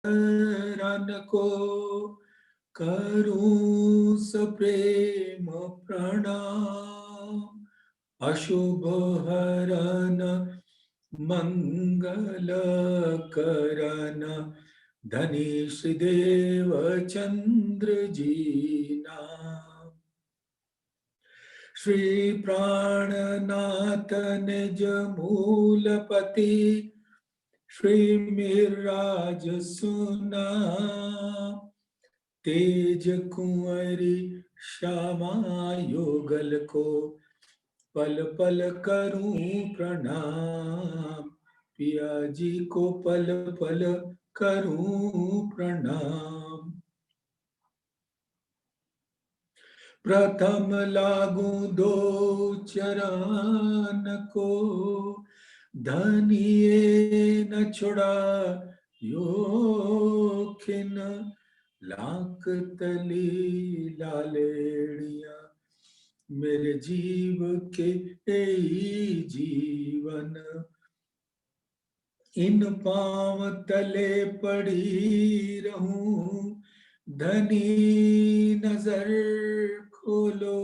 Run को करूं सप्रेम प्रणाम। अशुभ हरन मंगल करन धनीश देव चंद्र जी नाम। श्री प्राणनाथ निज मूलपति श्री मिराज सुना। तेज कुंवरी श्यामा योगल को पल पल करूं प्रणाम। पिया जी को पल पल करूं प्रणाम। प्रथम लागू दो चरण को धनिये न छुड़ा योखिन। लाख तली लालेड़िया मेरे जीव के यही जीवन। इन पांव तले पड़ी रहूं धनी नजर खोलो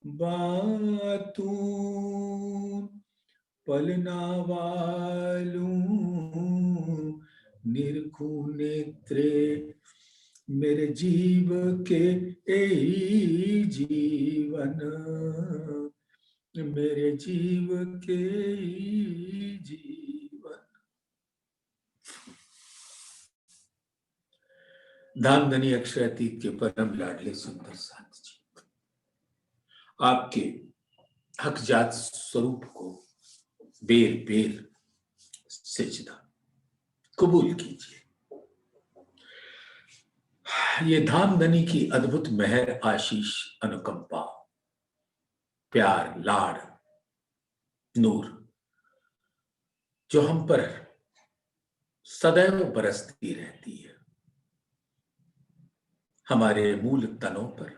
बातूं। पलना वालूं निरखू नेत्रे मेरे जीव के यही जीवन। मेरे जीव के जीवन। धामधनी अक्षरातीत के परम लाडले सुंदर साथ जी, आपके हकजात स्वरूप को बेर बेर सिजदा कबूल कीजिए। ये धामधनी की अद्भुत मेहर, आशीष, अनुकंपा, प्यार, लाड़, नूर जो हम पर सदैव बरसती रहती है, हमारे मूल तनों पर,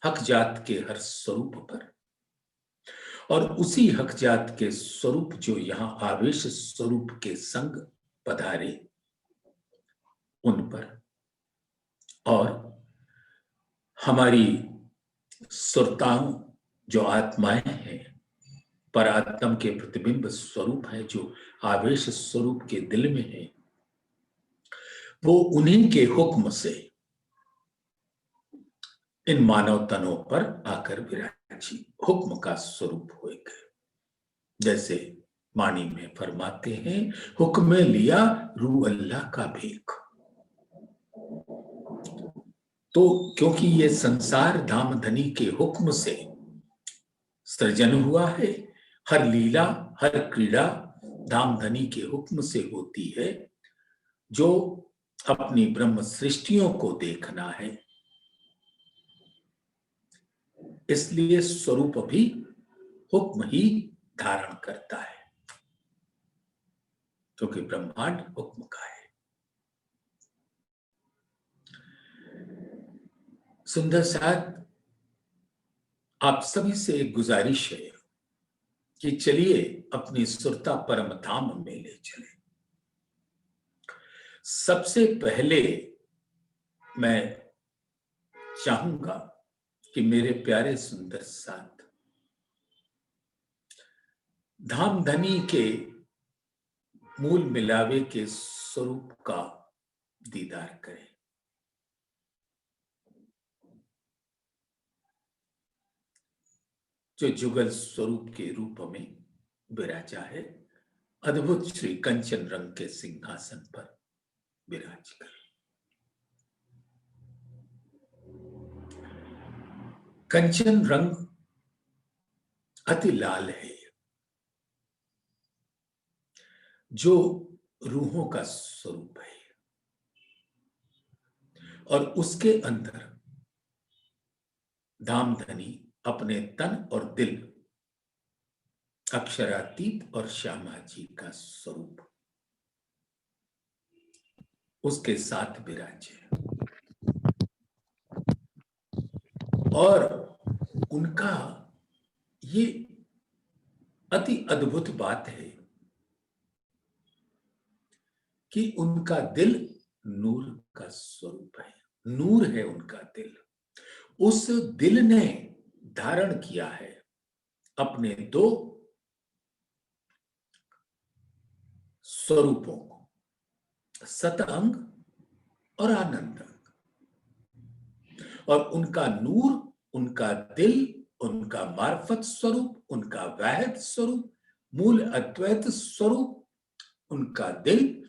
हक जात के हर स्वरूप पर, और उसी हक जात के स्वरूप जो यहां आवेश स्वरूप के संग पधारे उन पर, और हमारी सुरताओं जो आत्माएं हैं, पर आत्म के प्रतिबिंब स्वरूप है जो आवेश स्वरूप के दिल में है, वो उन्हीं के हुक्म से इन मानव तनों पर आकर विराजी हुक्म का स्वरूप हो गए। जैसे वाणी में फरमाते हैं, हुक्म लिया रू अल्लाह का भेख। तो क्योंकि ये संसार धामधनी के हुक्म से सृजन हुआ है, हर लीला हर क्रीड़ा धामधनी के हुक्म से होती है। जो अपनी ब्रह्म सृष्टियों को देखना है, इसलिए स्वरूप भी हुक्म ही धारण करता है, क्योंकि ब्रह्मांड हुक्म का है। सुंदर साथ, आप सभी से एक गुजारिश है कि चलिए अपनी सुरता परम धाम में ले चले। सबसे पहले मैं चाहूंगा कि मेरे प्यारे सुंदर साथ धामधनी के मूल मिलावे के स्वरूप का दीदार करें। जो जुगल स्वरूप के रूप में विराजा है, अद्भुत श्री कंचन रंग के सिंहासन पर विराज कर। कंचन रंग अति लाल है, जो रूहों का स्वरूप है, और उसके अंदर धामधनी अपने तन और दिल अक्षरातीत और श्यामा जी का स्वरूप उसके साथ विराजे, और उनका ये अति अद्भुत बात है कि उनका दिल नूर का स्वरूप है, नूर है उनका दिल। उस दिल ने धारण किया है अपने दो स्वरूपों को, सतअंग और आनंद अंग। और उनका नूर, उनका दिल, उनका मार्फत स्वरूप, उनका वाहिद स्वरूप, मूल अद्वैत स्वरूप, उनका दिल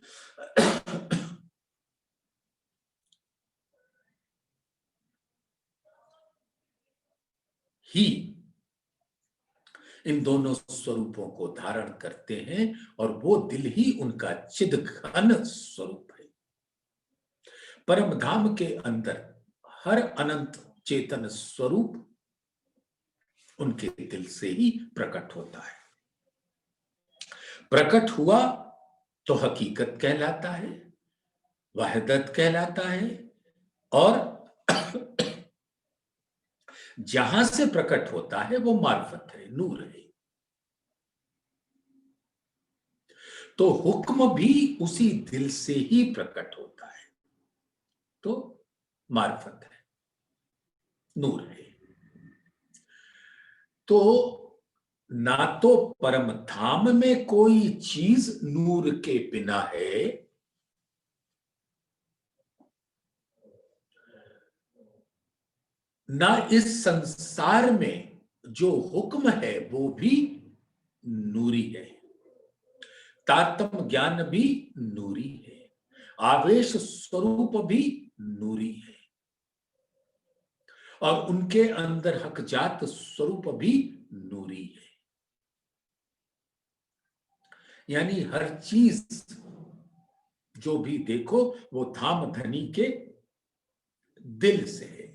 ही इन दोनों स्वरूपों को धारण करते हैं, और वो दिल ही उनका चिदघन स्वरूप है। परम धाम के अंदर हर अनंत चेतन स्वरूप उनके दिल से ही प्रकट होता है। प्रकट हुआ तो हकीकत कहलाता है, वहदत कहलाता है, और जहां से प्रकट होता है वो मार्फत है, नूर है। तो हुक्म भी उसी दिल से ही प्रकट होता है, तो मार्फत है, नूर है। तो ना तो परम धाम में कोई चीज नूर के बिना है, ना इस संसार में जो हुक्म है वो भी नूरी है। तात्म ज्ञान भी नूरी है, आवेश स्वरूप भी नूरी है, और उनके अंदर हकजात स्वरूप भी नूरी है। यानी हर चीज जो भी देखो वो धाम धनी के दिल से है।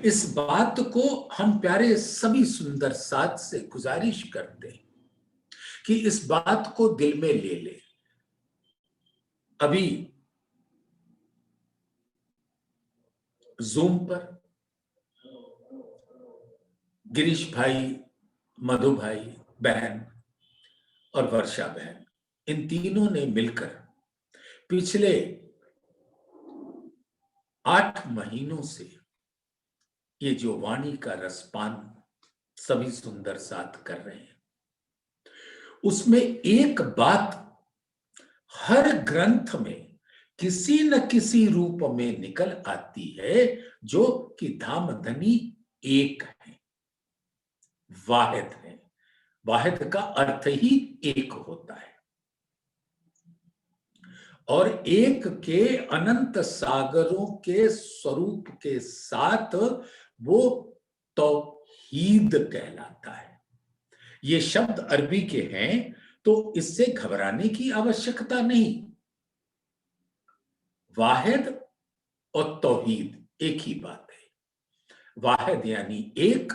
इस बात को हम प्यारे सभी सुंदर साथ से गुजारिश करते हैं कि इस बात को दिल में ले ले। अभी जूम पर गिरीश भाई, मधु भाई बहन और वर्षा बहन, इन तीनों ने मिलकर पिछले 8 महीनों से ये जो वाणी का रसपान सभी सुंदर साथ कर रहे हैं, उसमें एक बात हर ग्रंथ में किसी न किसी रूप में निकल आती है, जो कि धाम धनी एक है, वाहिद है। वाहिद का अर्थ ही एक होता है, और एक के अनंत सागरों के स्वरूप के साथ वो तौहीद कहलाता है। ये शब्द अरबी के हैं, तो इससे घबराने की आवश्यकता नहीं। वाहिद और तौहीद एक ही बात है। वाहिद यानी एक,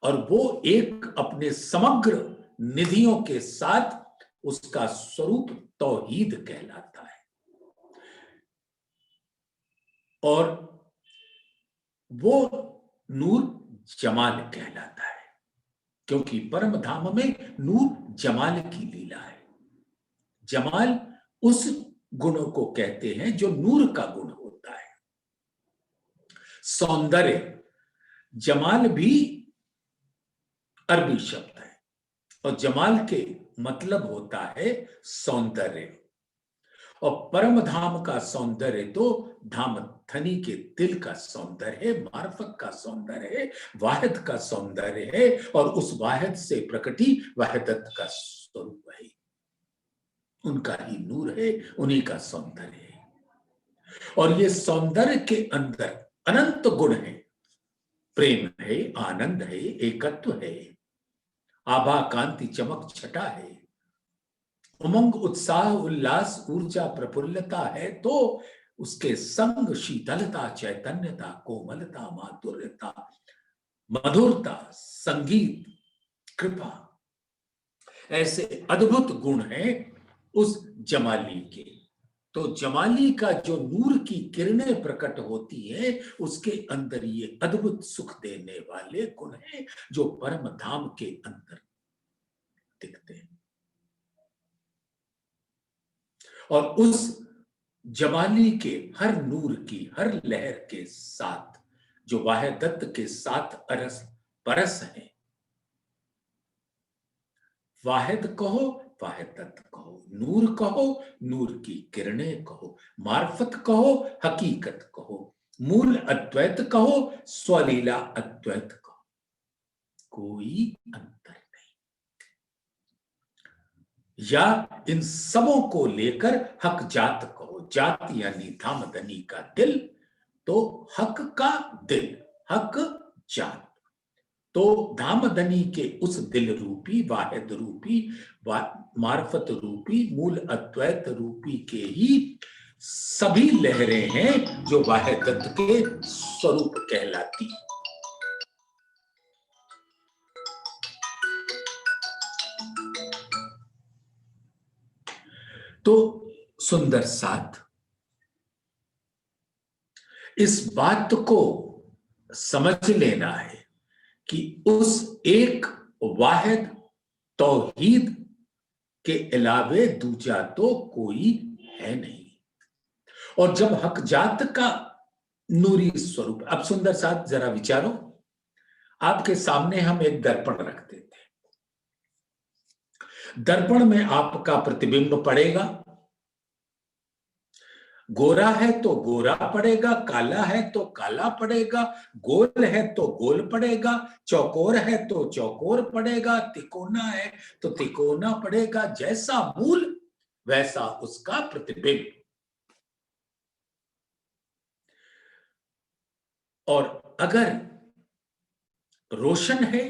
और वो एक अपने समग्र निधियों के साथ उसका स्वरूप तौहीद कहलाता है। और वो नूर जमाल कहलाता है, क्योंकि परम धाम में नूर जमाल की लीला है। जमाल उस गुणों को कहते हैं जो नूर का गुण होता है। सौंदर्य, जमाल भी अरबी शब्द है, और जमाल के मतलब होता है सौंदर्य। और परम धाम का सौंदर्य तो धाम धनी के दिल का सौंदर्य है, मार्फत का सौंदर्य है, वाहिद का सौंदर्य है, और उस वाहिद से प्रकटी वहदत का स्वरूप है। उनका ही नूर है, उन्हीं का सौंदर्य है। और ये सौंदर्य के अंदर अनंत गुण है। प्रेम है, आनंद है, एकत्व है, आभा कांति चमक छटा है, उमंग उत्साह उल्लास ऊर्जा प्रफुल्लता है, तो उसके संग शीतलता, चैतन्यता, कोमलता, माधुर्यता, मधुरता, संगीत, कृपा, ऐसे अद्भुत गुण हैं उस जमाली के। तो जमाली का जो नूर की किरणें प्रकट होती है, उसके अंदर ये अद्भुत सुख देने वाले गुण हैं जो परम धाम के अंदर दिखते हैं। और उस जमाली के हर नूर की हर लहर के साथ जो वाहिदत के साथ अरस परस है, वाहिद कहो, वाहिदत कहो, नूर कहो, नूर की किरणें कहो, मार्फत कहो, हकीकत कहो, मूल अद्वैत कहो, स्वलीला अद्वैत कहो, कोई अंतर नहीं। या इन सबों को लेकर हक जात कहो, जात यानी धामधनी का दिल, तो हक का दिल, हक जात, तो धामधनी के उस दिल रूपी, वाहिद रूपी, मार्फत रूपी, मूल अद्वैत रूपी के ही सभी लहरें हैं जो वाहिदत के स्वरूप कहलाती। तो सुंदर साथ इस बात को समझ लेना है कि उस एक वाहिद तौहीद के अलावे दूजा तो कोई है नहीं। और जब हक जात का नूरी स्वरूप, अब सुंदर साथ जरा विचारो, आपके सामने हम एक दर्पण रखते थे, दर्पण में आपका प्रतिबिंब पड़ेगा, गोरा है तो गोरा पड़ेगा, काला है तो काला पड़ेगा, गोल है तो गोल पड़ेगा, चौकोर है तो चौकोर पड़ेगा, तिकोना है तो तिकोना पड़ेगा, जैसा मूल वैसा उसका प्रतिबिंब। और अगर रोशन है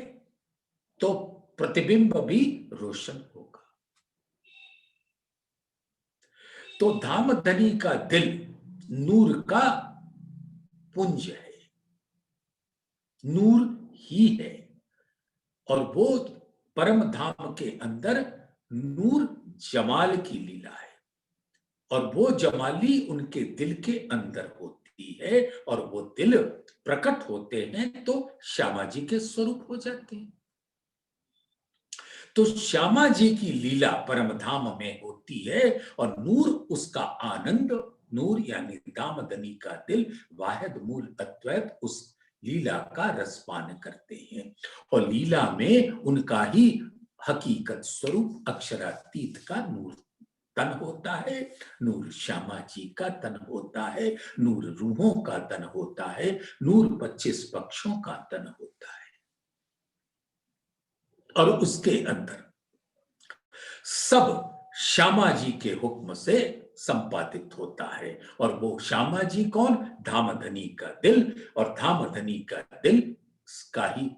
तो प्रतिबिंब भी रोशन होगा। तो धामधनी का दिल नूर का पुंज है, नूर ही है, और वो परम धाम के अंदर नूर जमाल की लीला है, और वो जमाली उनके दिल के अंदर होती है, और वो दिल प्रकट होते हैं तो श्यामा जी के स्वरूप हो जाते हैं। तो श्यामा जी की लीला परम धाम में होती है, और नूर उसका आनंद, नूर यानी दामदनी का दिल, वाहिद मूल अद्वैत उस लीला का रसपान करते हैं, और लीला में उनका ही हकीकत स्वरूप अक्षरातीत का नूर तन होता है, नूर श्यामा जी का तन होता है, नूर रूहों का तन होता है, नूर 25 पक्षों का तन होता है, और उसके अंदर सब श्यामा जी के हुक्म से संपादित होता है। और वो श्यामा जी कौन? धामधनी का दिल, और धामधनी का दिल का ही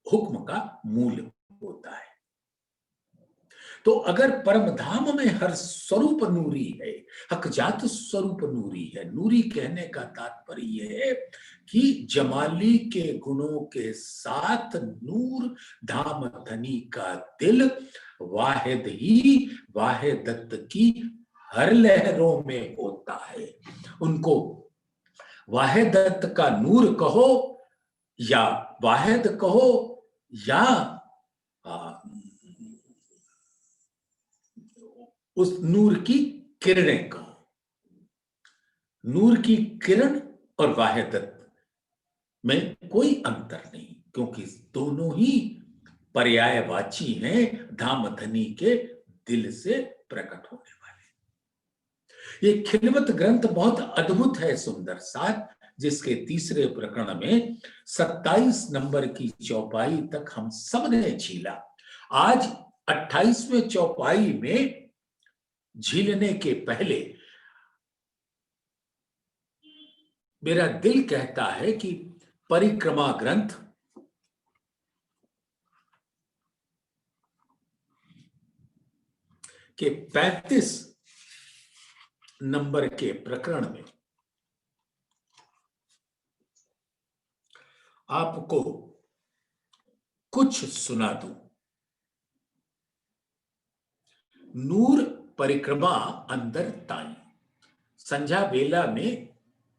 हुक्म का मूल होता है। तो अगर परम धाम में हर स्वरूप नूरी है, हकजात स्वरूप नूरी है, नूरी कहने का तात्पर्य है कि जमाली के गुणों के साथ नूर धामधनी का दिल वाहिद ही वाहिदत की हर लहरों में होता है। उनको वाहिदत का नूर कहो या वाहिद कहो या उस नूर की किरणें कहो। नूर की किरण और वाहिदत में कोई अंतर नहीं, क्योंकि दोनों ही पर्यायवाची हैं धामधनी के दिल से प्रकट होने वाले। ये खिलवत ग्रंथ बहुत अद्भुत है सुंदर साथ, जिसके तीसरे प्रकरण में 27 नंबर की चौपाई तक हम सब ने झीला। आज 28वें चौपाई में झीलने के पहले मेरा दिल कहता है कि परिक्रमा ग्रंथ के 35 नंबर के प्रकरण में आपको कुछ सुना दूं। नूर परिक्रमा अंदर ताई, संध्या बेला में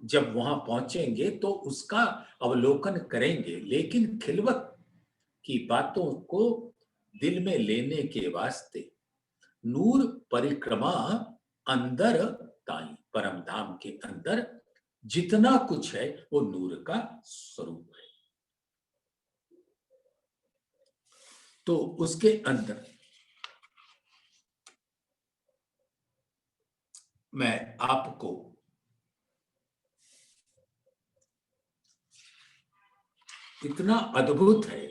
जब वहां पहुंचेंगे तो उसका अवलोकन करेंगे, लेकिन खिलवत की बातों को दिल में लेने के वास्ते नूर परिक्रमा अंदर ताई, परम धाम के अंदर जितना कुछ है वो नूर का स्वरूप है। तो उसके अंदर मैं आपको इतना अद्भुत है,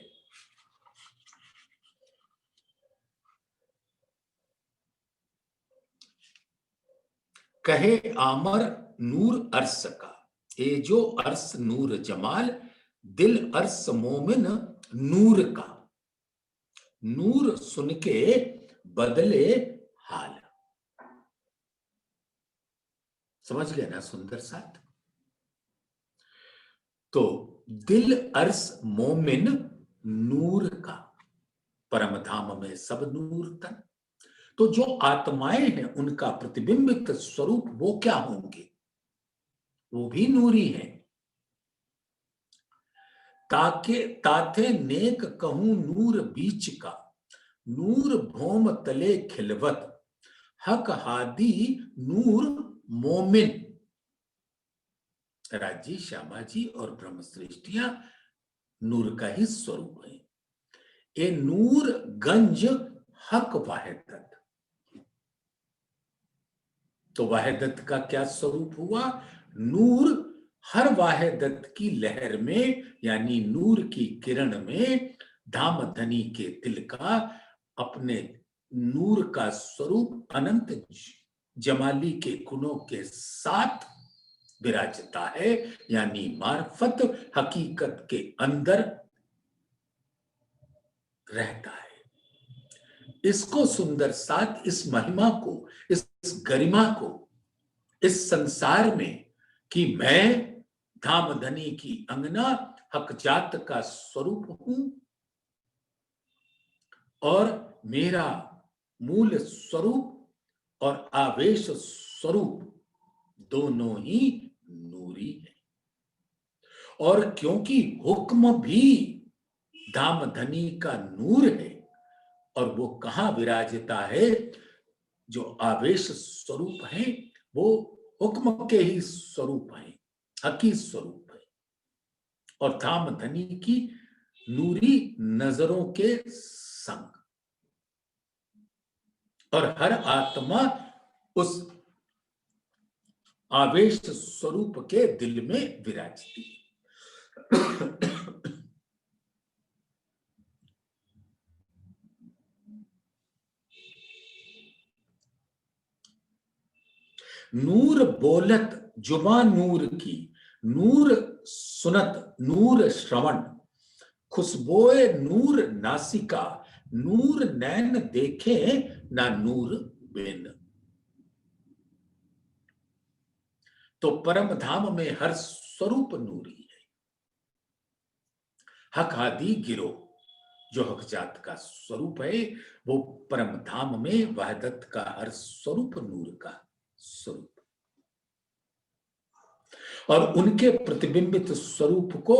कहे आमर नूर अर्स का, ए जो अर्स नूर जमाल, दिल अर्स मोमिन नूर का, नूर सुन के बदले हाल। समझ गए ना सुंदर साथ? तो दिल अर्स मोमिन नूर का, परम धाम में सब नूर तन। तो जो आत्माएं हैं उनका प्रतिबिंबित स्वरूप वो क्या होंगे? वो भी नूरी हैं। ताके ताथे नेक कहूं नूर बीच का, नूर भोम तले खिलवत, हक हादी नूर मोमिन। राजी, श्यामा जी और ब्रह्म श्रेष्ठियां नूर का ही स्वरूप है। ए नूर गंज हक वाहिदत। तो वाहिदत का क्या स्वरूप हुआ? नूर हर वाहिदत की लहर में, यानी नूर की किरण में धाम धनी के दिल का अपने नूर का स्वरूप अनंत जमाली के गुणों के साथ विराजता है, यानी मार्फत हकीकत के अंदर रहता है। इसको सुंदर साथ, इस महिमा को, इस गरिमा को इस संसार में कि मैं धामधनी की अंगना हकजात का स्वरूप हूं और मेरा मूल स्वरूप और आवेश स्वरूप दोनों ही नूरी है। और क्योंकि हुक्म भी धामधनी का नूर है, और वो कहां विराजता है? जो आवेश स्वरूप है वो हुक्म के ही स्वरूप है, हकी स्वरूप है। और धामधनी की नूरी नजरों के संग, और हर आत्मा उस आवेश स्वरूप के दिल में विराजती है। नूर बोलत जुबा नूर की, नूर सुनत नूर श्रवण, खुशबोए नूर नासिका, नूर नैन देखे ना नूर बिन। तो परम धाम में हर स्वरूप नूरी है। हक आदि गिरो, जो हकजात का स्वरूप है, वो परम धाम में वहदत का हर स्वरूप नूर का स्वरूप, और उनके प्रतिबिंबित स्वरूप को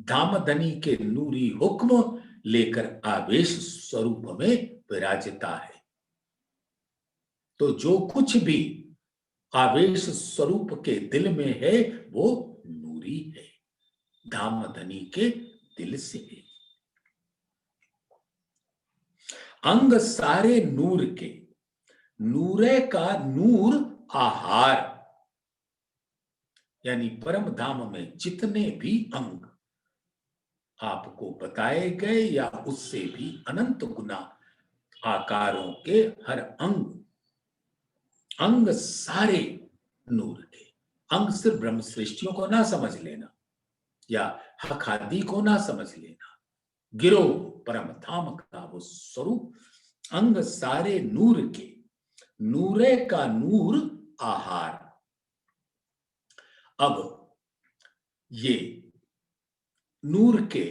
धामधनी के नूरी हुक्म लेकर आवेश स्वरूप में विराजता है। तो जो कुछ भी आवेश स्वरूप के दिल में है वो नूरी है, धामधनी के दिल से है। अंग सारे नूर के, नूरे का नूर आहार, यानी परम धाम में जितने भी अंग आपको बताए गए या उससे भी अनंत गुना आकारों के हर अंग, अंग सारे नूर के। अंग सिर्फ ब्रह्म सृष्टियों को ना समझ लेना या हखादी को ना समझ लेना, गिरो परम धाम का वो स्वरूप, अंग सारे नूर के, नूरे का नूर आहार। अब ये नूर के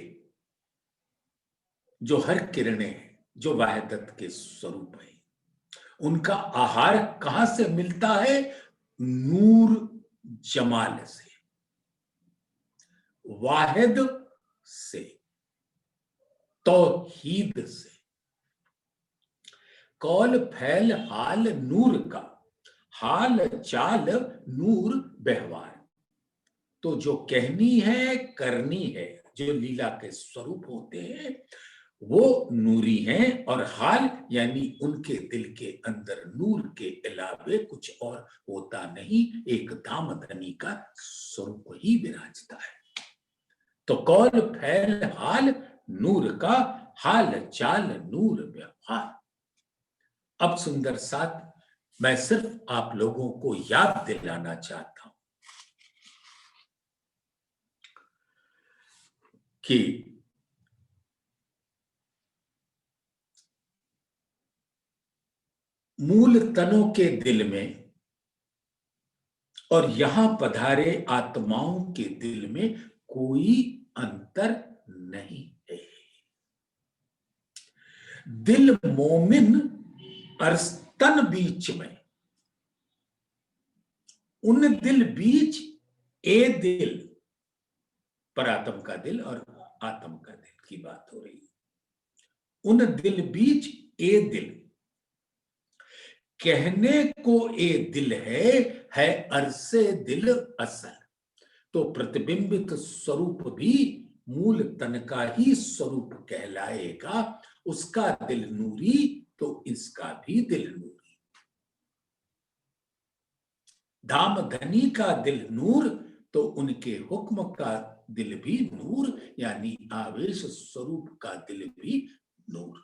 जो हर किरणें हैं, जो वाहिदत के स्वरूप है, उनका आहार कहां से मिलता है? नूर जमाल से, वाहिद से, तौहीद से। कौल फैल हाल नूर का, हाल चाल नूर व्यवहार। तो जो कहनी है करनी है, जो लीला के स्वरूप होते हैं वो नूरी हैं, और हाल यानी उनके दिल के अंदर नूर के अलावे कुछ और होता नहीं, एक धामधनी का स्वरूप ही विराजता है। तो कौल फैल हाल नूर का, हाल चाल नूर व्यवहार। अब सुंदर साथ मैं सिर्फ आप लोगों को याद दिलाना चाहता हूं कि मूल तनों के दिल में और यहां पधारे आत्माओं के दिल में कोई अंतर नहीं है। दिल मोमिन और तन बीच में, उन दिल बीच ए दिल, पर आत्म का दिल और आत्म का दिल की बात हो रही है। उन दिल बीच ए दिल, कहने को ए दिल है अरसे दिल असल। तो प्रतिबिंबित स्वरूप भी मूल तन का ही स्वरूप कहलाएगा। उसका दिल नूरी तो इसका भी दिल नूरी। धामधनी का दिल नूर तो उनके हुक्म का दिल भी नूर, यानी आवेश स्वरूप का दिल भी नूर।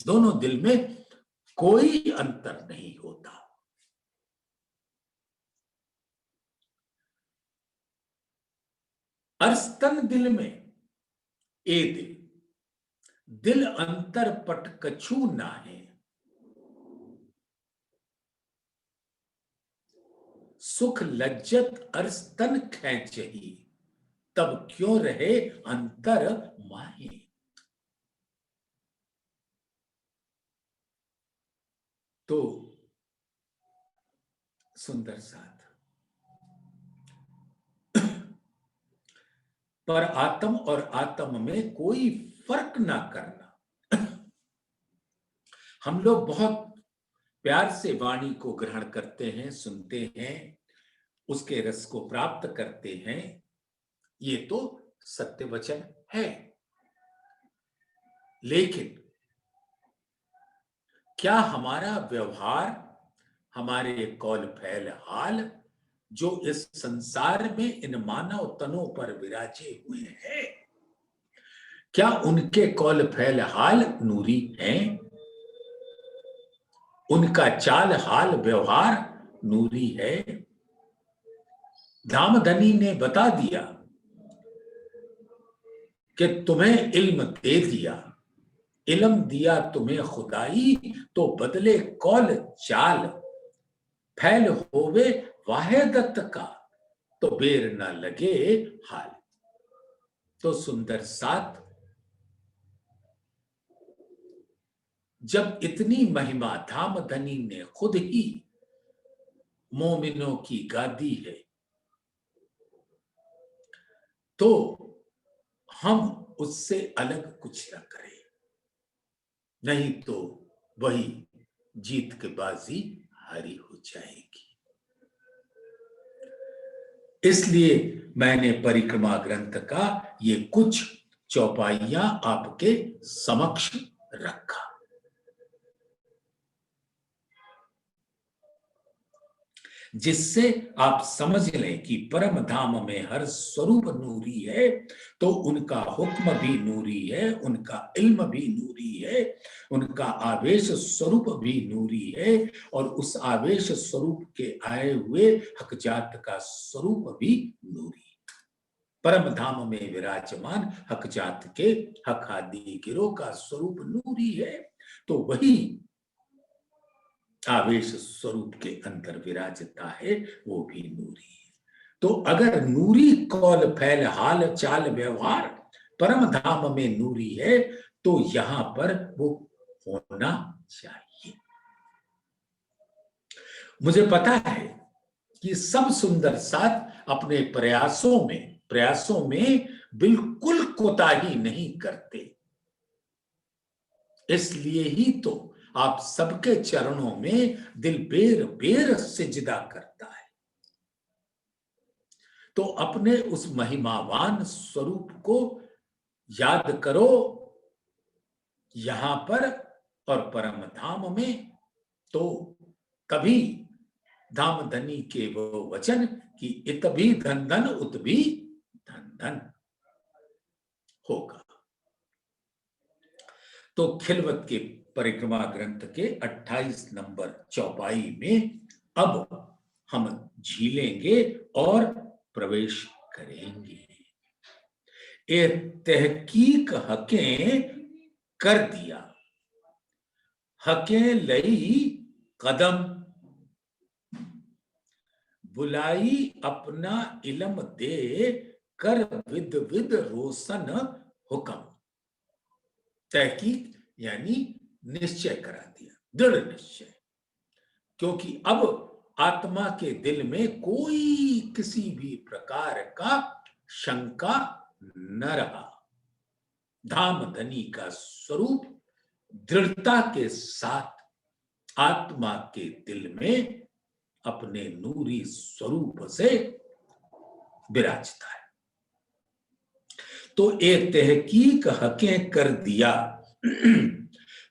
दोनों दिल में कोई अंतर नहीं होता। अरस्तन दिल में ए दिल, दिल अंतर पट कछु नाहे। सुख लज्जत अरस्तन खेचही, तब क्यों रहे अंतर माहे। तो सुंदर साथ, पर आत्म और आत्म में कोई फर्क ना करना। हम लोग बहुत प्यार से वाणी को ग्रहण करते हैं, सुनते हैं, उसके रस को प्राप्त करते हैं। ये तो सत्य वचन है, लेकिन क्या हमारा व्यवहार, हमारे कौल फैल हाल जो इस संसार में इन मानव तनों पर विराजे हुए हैं, क्या उनके कौल फैल हाल नूरी हैं? उनका चाल हाल व्यवहार नूरी है? धामधनी ने बता दिया कि तुम्हें इल्म दे दिया, इल्म दिया तुम्हें खुदाई, तो बदले कौल चाल, फैल होवे वाहेदत का, तो बेर न लगे हाल। तो सुंदर साथ, जब इतनी महिमा धामधनी ने खुद ही मोमिनों की गादी है, तो हम उससे अलग कुछ न करें, नहीं तो वही जीत के बाजी हारी हो जाएगी। इसलिए मैंने परिक्रमा ग्रंथ का ये कुछ चौपाइयां आपके समक्ष रखा। जिससे आप समझ लें कि परम धाम में हर स्वरूप नूरी है, तो उनका हुक्म भी नूरी है, उनका इल्म भी नूरी है, उनका आवेश स्वरूप भी नूरी है, और उस आवेश स्वरूप के आए हुए हक जात का स्वरूप भी नूरी। परम धाम में विराजमान हक जात के हक आदि गिरोह का स्वरूप नूरी है, तो वही आवेश स्वरूप के अंदर विराजता है, वो भी नूरी है। तो अगर नूरी कौल फैल हाल चाल व्यवहार परम धाम में नूरी है, तो यहां पर वो होना चाहिए। मुझे पता है कि सब सुंदर साथ अपने प्रयासों में बिल्कुल कोताही नहीं करते। इसलिए ही तो आप सबके चरणों में दिल बेर बेर सिजदा करता है। तो अपने उस महिमावान स्वरूप को याद करो यहां पर और परम धाम में। तो कभी धाम धनी के वो वचन कि इत भी धन धन उत भी धन धन होगा। तो खिलवत के परिक्रमा ग्रंथ के 28 नंबर चौपाई में अब हम झीलेंगे और प्रवेश करेंगे। ए तहकीक हकें कर दिया, हकें लई कदम, बुलाई अपना इलम दे कर विद विद रोशन हुक्म। तहकीक यानी निश्चय करा दिया, दृढ़ निश्चय, क्योंकि अब आत्मा के दिल में कोई किसी भी प्रकार का शंका न रहा। धाम धनी का स्वरूप दृढ़ता के साथ आत्मा के दिल में अपने नूरी स्वरूप से विराजता है। तो एक तहकीक हकें कर दिया,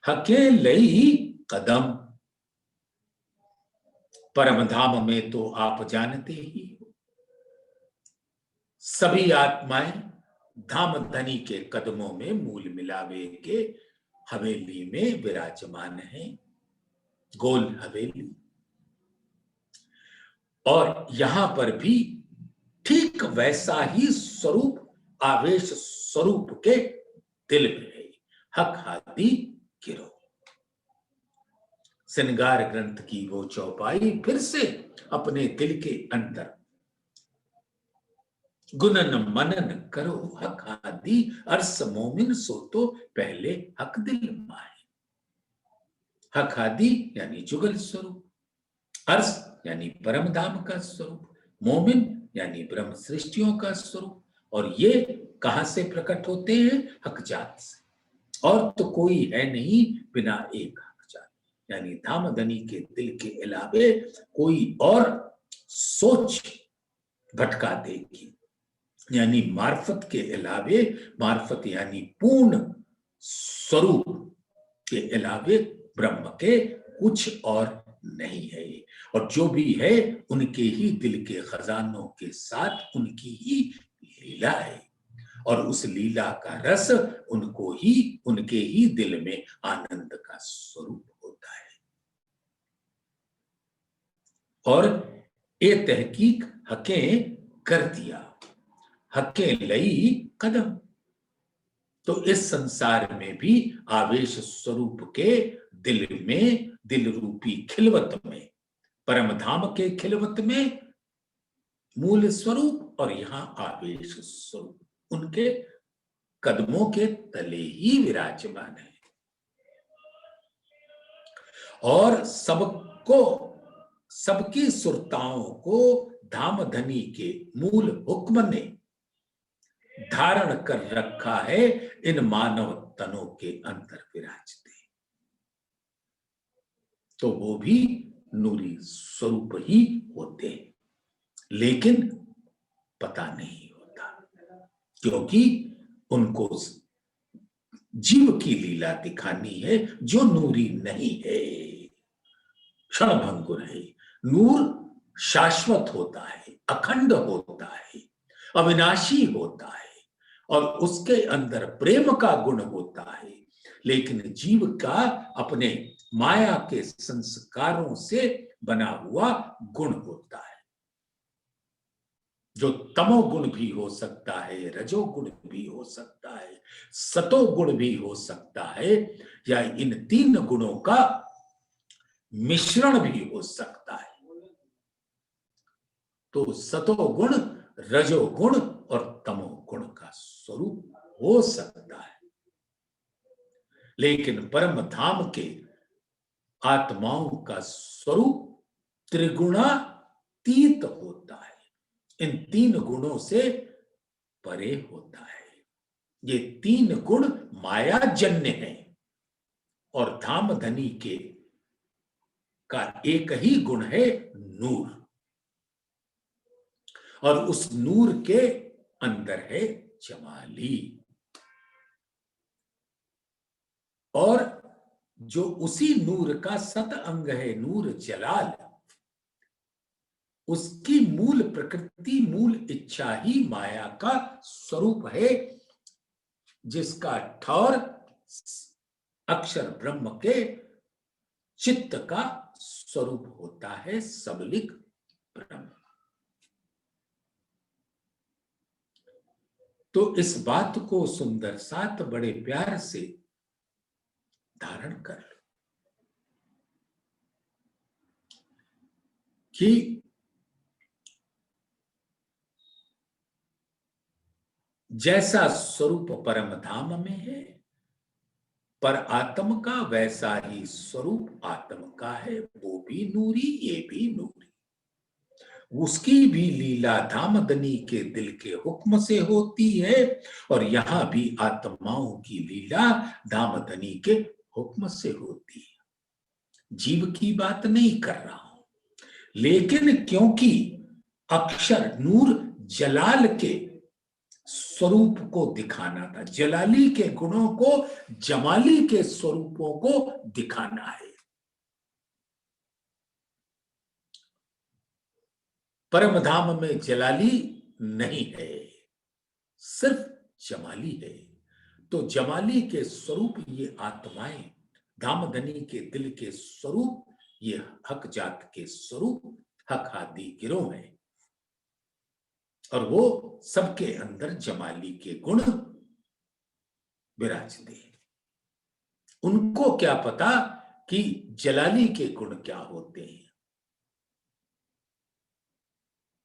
हकें लई कदम। परम धाम में तो आप जानते ही हो, सभी आत्माएं धाम धनी के कदमों में मूल मिलावे के हवेली में विराजमान है, गोल हवेली। और यहां पर भी ठीक वैसा ही स्वरूप आवेश स्वरूप के दिल में है। हक हादी गिरो। श्रृंगार ग्रंथ की वो चौपाई फिर से अपने दिल के अंदर गुणन मनन करो। हक हादी अर्स मोमिन सो तो पहले हक दिल माए। हक हादी यानी जुगल स्वरूप, अर्स यानी परम धाम का स्वरूप, मोमिन यानी ब्रह्म सृष्टियों का स्वरूप। और ये कहां से प्रकट होते हैं? हकजात से। और तो कोई है नहीं बिना एक हकजात, यानी धाम धनी के दिल के अलावे कोई और सोच भटका देगी, यानी मार्फत के अलावे, मार्फत यानी पूर्ण स्वरूप के अलावे ब्रह्म के कुछ और नहीं है। और जो भी है उनके ही दिल के खजानों के साथ उनकी ही लीला है, और उस लीला का रस उनको ही, उनके ही दिल में आनंद का स्वरूप होता है। और ये तहकीक हकें कर दिया, हकें लई कदम। तो इस संसार में भी आवेश स्वरूप के दिल में, दिल रूपी खिलवत में, परम धाम के खिलवत में मूल स्वरूप और यहां आवेश स्वरूप उनके कदमों के तले ही विराजमान है। और सबको, सबकी सुरताओं को धाम धनी के मूल हुक्म ने धारण कर रखा है, इन मानव तनों के अंदर विराजते। तो वो भी नूरी स्वरूप ही होते हैं, लेकिन पता नहीं होता, क्योंकि उनको जीव की लीला दिखानी है जो नूरी नहीं है, क्षणभंगुर है। नूर शाश्वत होता है, अखंड होता है, अविनाशी होता है, और उसके अंदर प्रेम का गुण होता है। लेकिन जीव का अपने माया के संस्कारों से बना हुआ गुण होता है, जो तमोगुण भी हो सकता है, रजोगुण भी हो सकता है, सतोगुण भी हो सकता है, या इन तीन गुणों का मिश्रण भी हो सकता है। तो सतोगुण, रजोगुण और तमोगुण का स्वरूप हो सकता है। लेकिन परम धाम के आत्माओं का स्वरूप त्रिगुणातीत होता है, इन तीन गुणों से परे होता है। ये तीन गुण मायाजन्य हैं, और धामधनी के का एक ही गुण है, नूर। और उस नूर के अंदर है जमाली। और जो उसी नूर का सत अंग है, नूर जलाल, उसकी मूल प्रकृति, मूल इच्छा ही माया का स्वरूप है, जिसका ठौर अक्षर ब्रह्म के चित्त का स्वरूप होता है, सबलिक ब्रह्म। तो इस बात को सुंदर साथ बड़े प्यार से धारण कर लो कि जैसा स्वरूप परम धाम में है पर आत्म का, वैसा ही स्वरूप आत्म का है। वो भी नूरी, ये भी नूरी। उसकी भी लीला धामधनी के दिल के हुक्म से होती है, और यहां भी आत्माओं की लीला धामधनी के हुक्म से होती है। जीव की बात नहीं कर रहा हूं, लेकिन क्योंकि अक्षर नूर जलाल के स्वरूप को दिखाना था, जलाली के गुणों को, जमाली के स्वरूपों को दिखाना है। परम धाम में जलाली नहीं है, सिर्फ जमाली है। तो जमाली के स्वरूप ये आत्माएं, धामधनी के दिल के स्वरूप ये हक जात के स्वरूप, हक आदि गिरोह है, और वो सबके अंदर जमाली के गुण विराजते हैं। उनको क्या पता कि जलाली के गुण क्या होते हैं।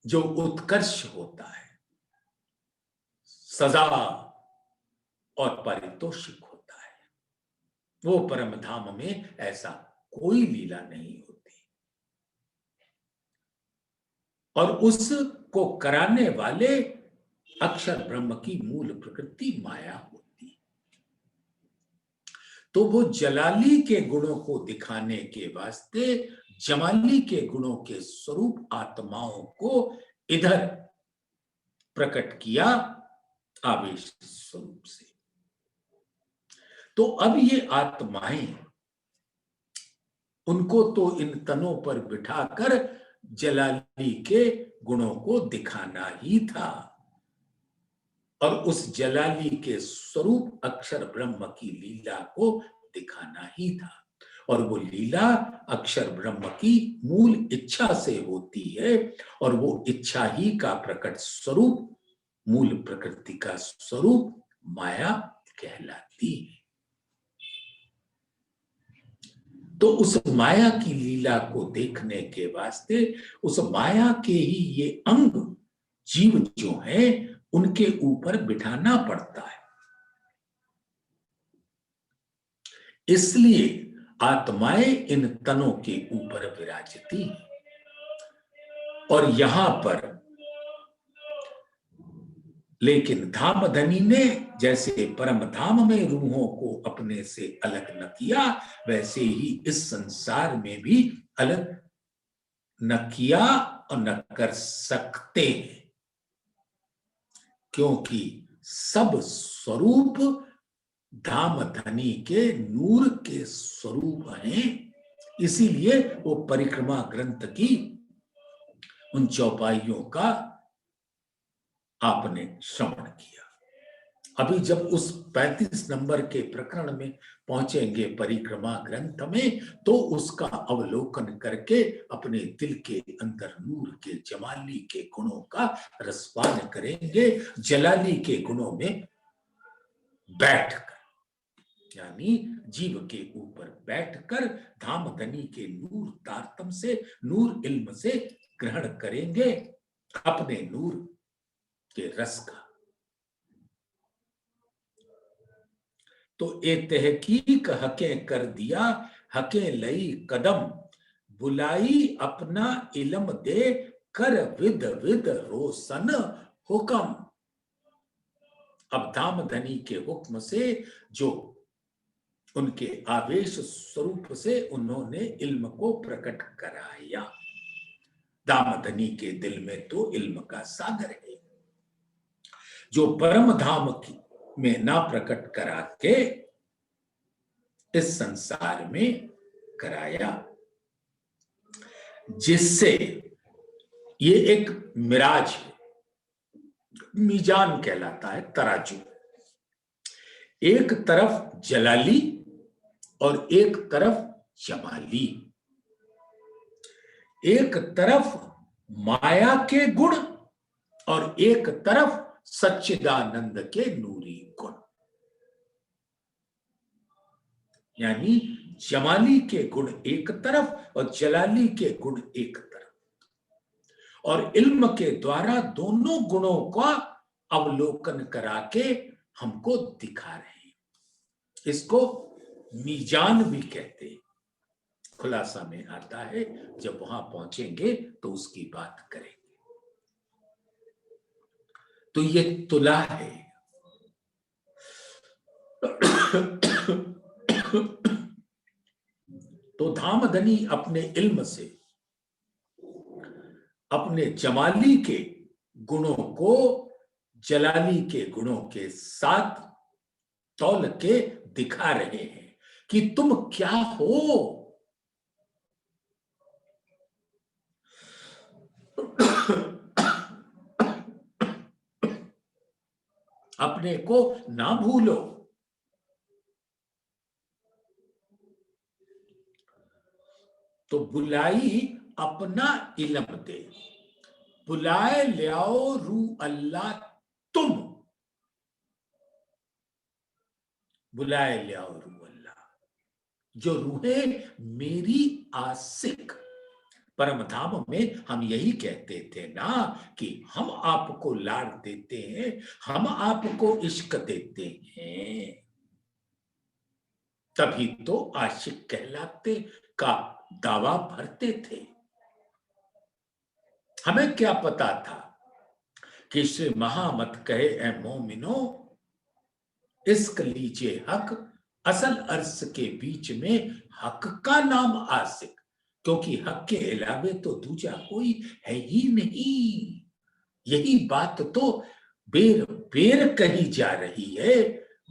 जो उत्कर्ष होता है, सजा और पारितोषिक होता है, वो परम धाम में ऐसा कोई लीला नहीं होती। और उसको कराने वाले अक्षर ब्रह्म की मूल प्रकृति माया होती है। तो वो जलाली के गुणों को दिखाने के वास्ते जमाली के गुणों के स्वरूप आत्माओं को इधर प्रकट किया आवेश स्वरूप से। तो अब ये आत्माएं, उनको तो इन तनों पर बिठाकर जलाली के गुणों को दिखाना ही था, और उस जलाली के स्वरूप अक्षर ब्रह्म की लीला को दिखाना ही था। और वो लीला अक्षर ब्रह्म की मूल इच्छा से होती है, और वो इच्छा ही का प्रकट स्वरूप, मूल प्रकृति का स्वरूप माया कहलाती है। तो उस माया की लीला को देखने के वास्ते उस माया के ही ये अंग जीव जो है उनके ऊपर बिठाना पड़ता है। इसलिए आत्माएं इन तनों के ऊपर विराजती हैं। और यहां पर लेकिन धामधनी ने जैसे परम धाम में रूहों को अपने से अलग न किया, वैसे ही इस संसार में भी अलग न किया और न कर सकते, क्योंकि सब स्वरूप धामधनी के नूर के स्वरूप हैं। इसीलिए वो परिक्रमा ग्रंथ की उन चौपाइयों का आपने श्रवण किया। अभी जब उस 35 नंबर के प्रकरण में पहुंचेंगे परिक्रमा ग्रंथ में, तो उसका अवलोकन करके अपने दिल के अंदर नूर के जमाली के गुणों का रसपान करेंगे, जलाली के गुणों में बैठकर, यानी जीव के ऊपर बैठकर धामधनी के नूर तारतम से, नूर इल्म से ग्रहण करेंगे अपने नूर के रस का। तो ए तहकीक हके कर दिया, हके लई कदम, बुलाई अपना इल्म दे, कर विद विद रोशन हुक्म। अब धामधनी के हुक्म से जो उनके आवेश स्वरूप से उन्होंने इल्म को प्रकट कराया। दामधनी के दिल में तो इल्म का सागर है, जो परम धाम में ना प्रकट करा के इस संसार में कराया, जिससे ये एक मिराज है, मीजान कहलाता है, तराजू। एक तरफ जलाली और एक तरफ जमाली, एक तरफ माया के गुण और एक तरफ सच्चिदानंद के नूरी गुण। यानी जमाली के गुण एक तरफ और जलाली के गुण एक तरफ, और इल्म के द्वारा दोनों गुणों का अवलोकन करा के हमको दिखा रहे हैं। इसको मीजान भी कहते हैं। खुलासा में आता है, जब वहां पहुंचेंगे तो उसकी बात करेंगे। तो ये तुला है। तो धामधनी अपने इल्म से अपने जमाली के गुणों को जलाली के गुणों के साथ तौल के दिखा रहे हैं कि तुम क्या हो। अपने को ना भूलो। तो बुलाई अपना इल्म दे, बुलाए लियाओ रू अल्लाह तुम, बुलाए लियाओ रू अल्लाह, जो रूहें मेरी आशिक। परम धाम में हम यही कहते थे ना कि हम आपको लाड़ देते हैं, हम आपको इश्क देते हैं, तभी तो आशिक कहलाते का दावा भरते थे। हमें क्या पता था कि श्री महामत कहे ए मोमिनो, इश्क लीजिए हक, असल अर्ज के बीच में हक का नाम आशिक, क्योंकि हक के अलावे तो दूजा कोई है ही नहीं। यही बात तो बेर बेर कही जा रही है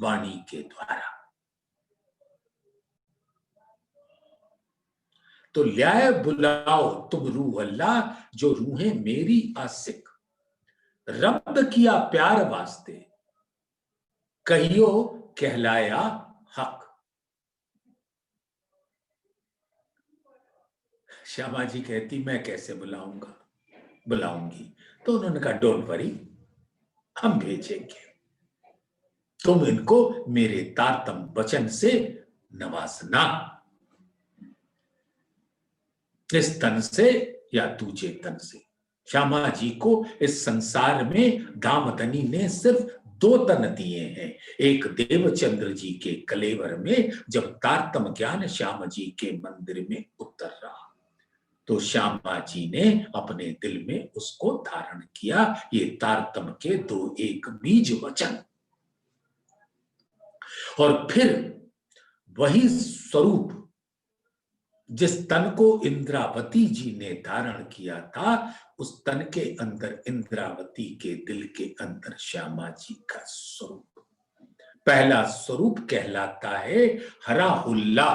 वाणी के द्वारा। तो ल्याए बुलाओ तुम रूह अल्लाह, जो रूहें मेरी आशिक। रब्द किया प्यार वास्ते, कहियो कहलाया हक। श्यामा जी कहती मैं कैसे बुलाऊंगा, बुलाऊंगी। तो उन्होंने कहा डोंट वरी, हम भेजेंगे, तुम इनको मेरे तारतम वचन से नवाजना, इस तन से या दूजे तन से। श्यामा जी को इस संसार में दामधनी ने सिर्फ 2 तन दिए हैं। एक देवचंद्र जी के कलेवर में जब तारतम ज्ञान श्याम जी के मंदिर में उतर रहा, तो श्यामा जी ने अपने दिल में उसको धारण किया। ये तारतम के 2 एक बीज वचन, और फिर वही स्वरूप जिस तन को इंद्रावती जी ने धारण किया था, उस तन के अंदर इंद्रावती के दिल के अंदर श्यामा जी का स्वरूप। पहला स्वरूप कहलाता है हरा हुल्ला,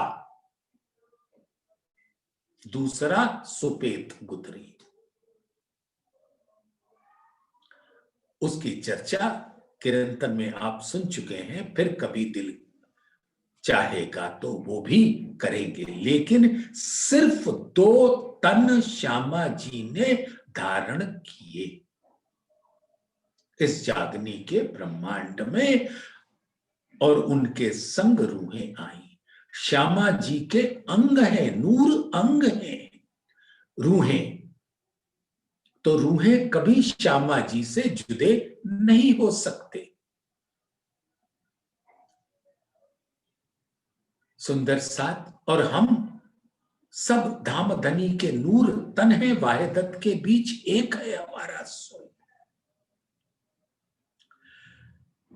दूसरा सुपेत गुदरी। उसकी चर्चा किरंतन में आप सुन चुके हैं, फिर कभी दिल चाहेगा तो वो भी करेंगे। लेकिन सिर्फ 2 तन श्यामा जी ने धारण किए इस जागनी के ब्रह्मांड में, और उनके संग रूहें आई। श्यामा जी के अंग है, नूर अंग है रूहें। तो रूहें कभी श्यामा जी से जुदे नहीं हो सकते। सुंदर साथ, और हम सब धामधनी के नूर तन है, वाहिदत के बीच एक है हमारा स्वरूप।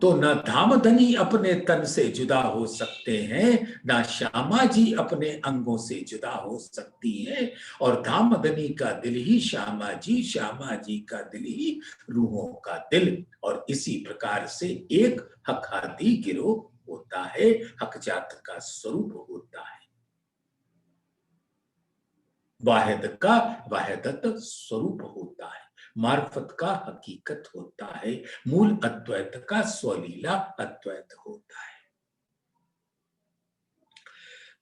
तो न धामधनी अपने तन से जुदा हो सकते हैं, ना श्यामा जी अपने अंगों से जुदा हो सकती है, और धामधनी का दिल ही श्यामा जी का दिल ही रूहों का दिल। और इसी प्रकार से एक हक हादी गिरोह होता है, हक जात का स्वरूप होता है, वाहिद का वाहिदत स्वरूप होता है, मार्फत का हकीकत होता है, मूल अद्वैत का स्वलीला अद्वैत होता है।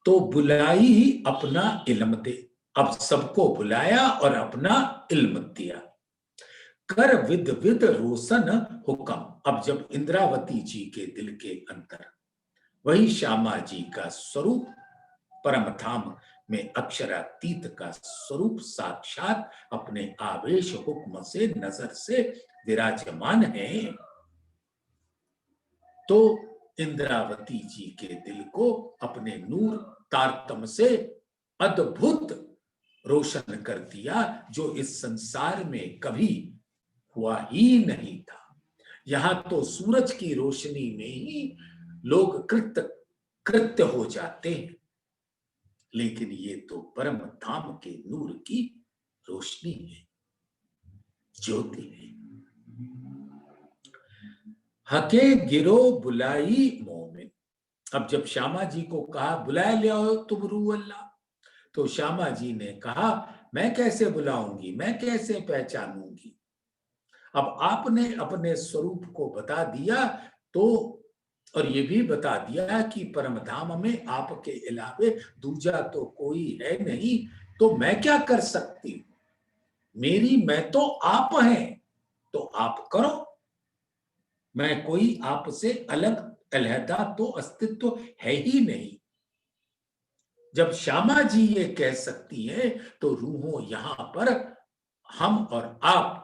तो बुलाई ही अपना इल्म दे, अब सबको बुलाया और अपना इल्म दिया। कर विद विद रोशन हुक्म, अब जब इंद्रावती जी के दिल के अंदर वही श्यामा जी का स्वरूप परम धाम में अक्षरातीत का स्वरूप साक्षात अपने आवेश हुक्म से नजर से विराजमान है, तो इंद्रावती जी के दिल को अपने नूर तारतम से अद्भुत रोशन कर दिया, जो इस संसार में कभी हुआ ही नहीं था। यहां तो सूरज की रोशनी में ही लोग कृत्य हो जाते हैं, लेकिन ये तो परम धाम के नूर की रोशनी है, ज्योति है। हके गिरो बुलाई मोमिन, अब जब श्यामा जी को कहा बुला ले आओ तुम रूह अल्लाह, तो श्यामा जी ने कहा मैं कैसे बुलाऊंगी, मैं कैसे पहचानूंगी। अब आपने अपने स्वरूप को बता दिया, तो और ये भी बता दिया कि परम धाम में आपके अलावे दूजा तो कोई है नहीं, तो मैं क्या कर सकती हूं, मेरी मैं तो आप हैं, तो आप करो, मैं कोई आपसे अलग अलहदा तो अस्तित्व है ही नहीं। जब श्यामा जी ये कह सकती हैं, तो रूहों यहां पर हम और आप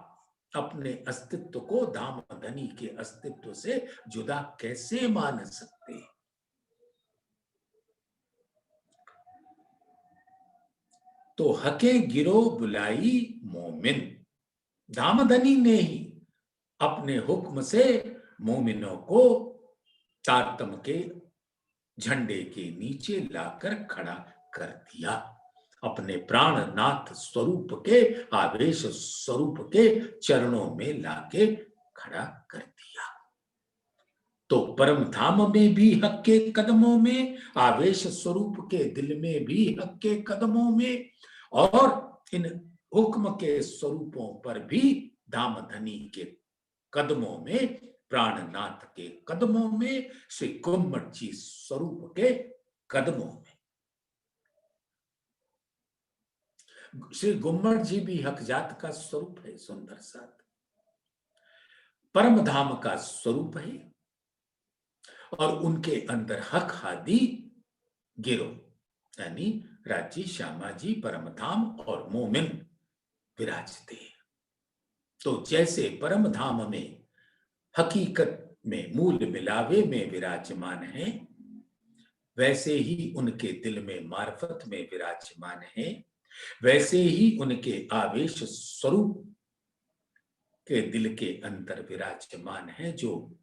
अपने अस्तित्व को धामधनी के अस्तित्व से जुदा कैसे मान सकते हैं। तो हके गिरो बुलाई मोमिन, धामधनी ने ही अपने हुक्म से मोमिनों को तारतम के झंडे के नीचे लाकर खड़ा कर दिया, अपने प्राणनाथ स्वरूप के आवेश स्वरूप के चरणों में लाके खड़ा कर दिया। तो परम धाम में भी हक के कदमों में, आवेश स्वरूप के दिल में भी हक के कदमों में, और इन हुक्म के स्वरूपों पर भी धामधनी के कदमों में, प्राणनाथ के कदमों में, श्री गुम्मट जी स्वरूप के कदमों में। श्री गुम्मट जी भी हक जात का स्वरूप है, सुंदर साथ परम धाम का स्वरूप है, और उनके अंदर हक हादी गिरोह यानी राजी श्यामा जी परम धाम और मोमिन विराजते हैं। तो जैसे परम धाम में हकीकत में मूल मिलावे में विराजमान है, वैसे ही उनके दिल में मार्फत में विराजमान है, वैसे ही उनके आवेश स्वरूप के दिल के अंदर विराजमान है, जो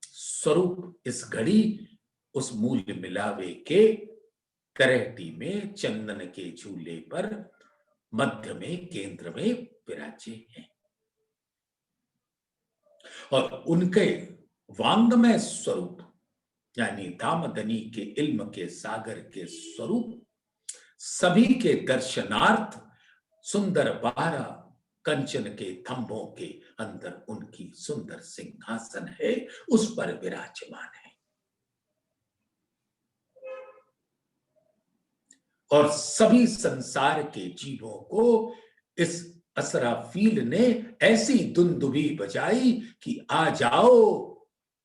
स्वरूप इस घड़ी उस मूल मिलावे के करहटी में चंदन के झूले पर मध्य में केंद्र में विराजे हैं, और उनके वांगमय स्वरूप यानी धामधनी के इल्म के सागर के स्वरूप सभी के दर्शनार्थ सुंदर 12 कंचन के थंभों के अंदर उनकी सुंदर सिंहासन है, उस पर विराजमान है। और सभी संसार के जीवों को इस असराफील ने ऐसी दुंदुभी बजाई कि आ जाओ